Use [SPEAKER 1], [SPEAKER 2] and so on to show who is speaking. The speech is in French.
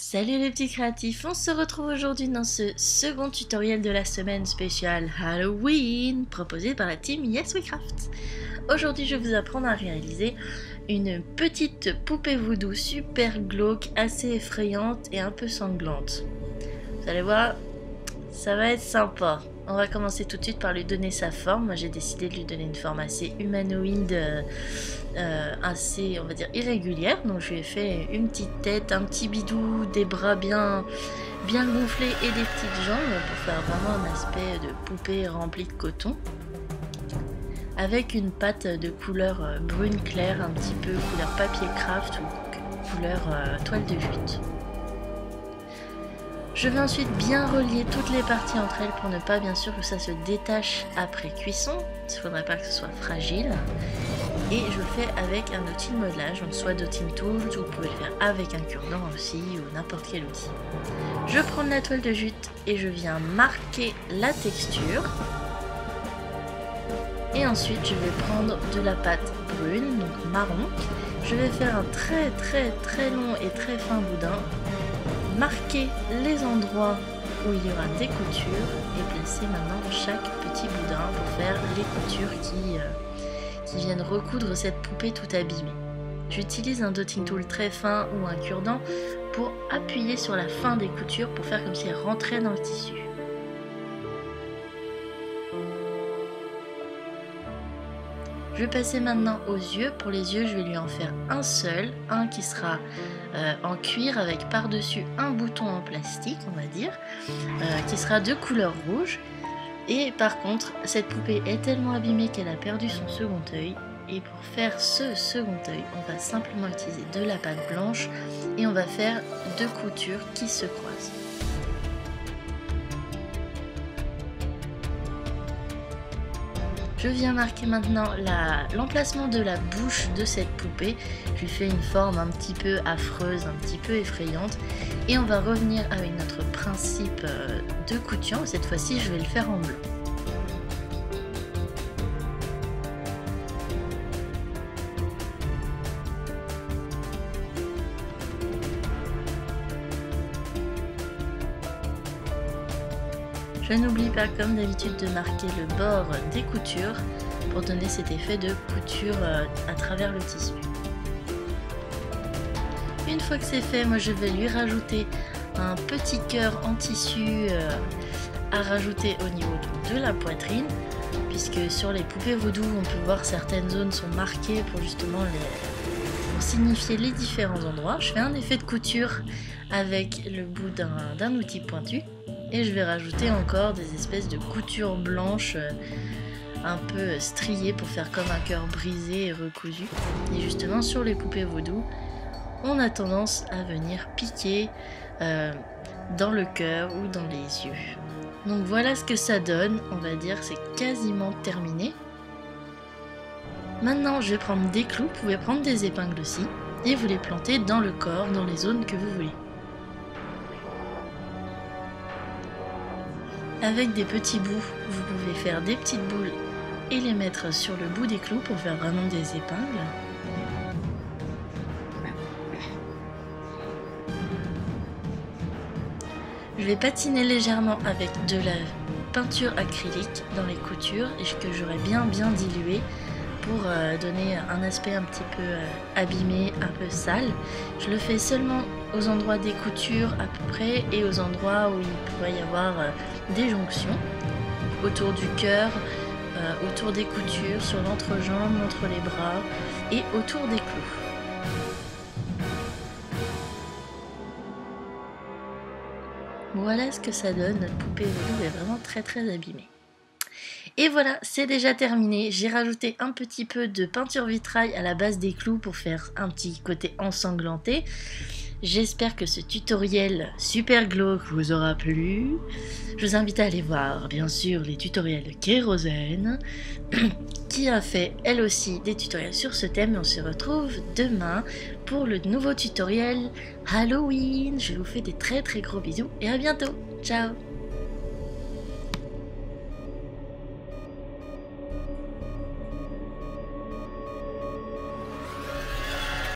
[SPEAKER 1] Salut les petits créatifs, on se retrouve aujourd'hui dans ce second tutoriel de la semaine spéciale Halloween proposé par la team Yes We Craft. Aujourd'hui je vais vous apprendre à réaliser une petite poupée voodoo super glauque, assez effrayante et un peu sanglante. Vous allez voir, ça va être sympa. On va commencer tout de suite par lui donner sa forme. Moi j'ai décidé de lui donner une forme assez humanoïde, assez on va dire irrégulière. Donc je lui ai fait une petite tête, un petit bidou, des bras bien gonflés et des petites jambes pour faire vraiment un aspect de poupée remplie de coton. Avec une pâte de couleur brune claire, un petit peu couleur papier craft ou couleur toile de jute. Je vais ensuite bien relier toutes les parties entre elles pour ne pas bien sûr que ça se détache après cuisson. Il ne faudrait pas que ce soit fragile. Et je le fais avec un outil de modelage, donc soit Dotting Tools, ou vous pouvez le faire avec un cure-dent aussi, ou n'importe quel outil. Je prends de la toile de jute et je viens marquer la texture. Et ensuite je vais prendre de la pâte brune, donc marron. Je vais faire un très long et très fin boudin. Marquer les endroits où il y aura des coutures et placer maintenant chaque petit boudin pour faire les coutures qui viennent recoudre cette poupée tout abîmée. J'utilise un dotting tool très fin ou un cure-dent pour appuyer sur la fin des coutures pour faire comme si elles rentraient dans le tissu. Je vais passer maintenant aux yeux. Pour les yeux, je vais lui en faire un seul, un qui sera en cuir avec par-dessus un bouton en plastique, on va dire, qui sera de couleur rouge. Et par contre, cette poupée est tellement abîmée qu'elle a perdu son second œil. Et pour faire ce second œil, on va simplement utiliser de la pâte blanche et on va faire deux coutures qui se croisent. Je viens marquer maintenant l'emplacement de la bouche de cette poupée. Je lui fais une forme un petit peu affreuse, un petit peu effrayante. Et on va revenir avec notre principe de couture. Cette fois-ci, je vais le faire en bleu. Je n'oublie pas comme d'habitude de marquer le bord des coutures pour donner cet effet de couture à travers le tissu. Une fois que c'est fait, moi je vais lui rajouter un petit cœur en tissu à rajouter au niveau de la poitrine, puisque sur les poupées vaudou on peut voir certaines zones sont marquées pour justement pour signifier les différents endroits. Je fais un effet de couture avec le bout d'un outil pointu. Et je vais rajouter encore des espèces de coutures blanches un peu striées pour faire comme un cœur brisé et recousu. Et justement sur les poupées vaudou, on a tendance à venir piquer dans le cœur ou dans les yeux. Donc voilà ce que ça donne, on va dire c'est quasiment terminé. Maintenant je vais prendre des clous, vous pouvez prendre des épingles aussi, et vous les planter dans le corps, dans les zones que vous voulez. Avec des petits bouts, vous pouvez faire des petites boules et les mettre sur le bout des clous pour faire vraiment des épingles. Je vais patiner légèrement avec de la peinture acrylique dans les coutures et que j'aurai bien dilué pour donner un aspect un petit peu abîmé, un peu sale. Je le fais seulement aux endroits des coutures à peu près et aux endroits où il pourrait y avoir des jonctions, autour du cœur, autour des coutures, sur l'entrejambe, entre les bras et autour des clous. Voilà ce que ça donne, notre poupée vaudou est vraiment très abîmée. Et voilà, c'est déjà terminé. J'ai rajouté un petit peu de peinture vitrail à la base des clous pour faire un petit côté ensanglanté. J'espère que ce tutoriel super glauque vous aura plu. Je vous invite à aller voir, bien sûr, les tutoriels de Kérosène, qui a fait, elle aussi, des tutoriels sur ce thème. Et on se retrouve demain pour le nouveau tutoriel Halloween. Je vous fais des très gros bisous et à bientôt. Ciao!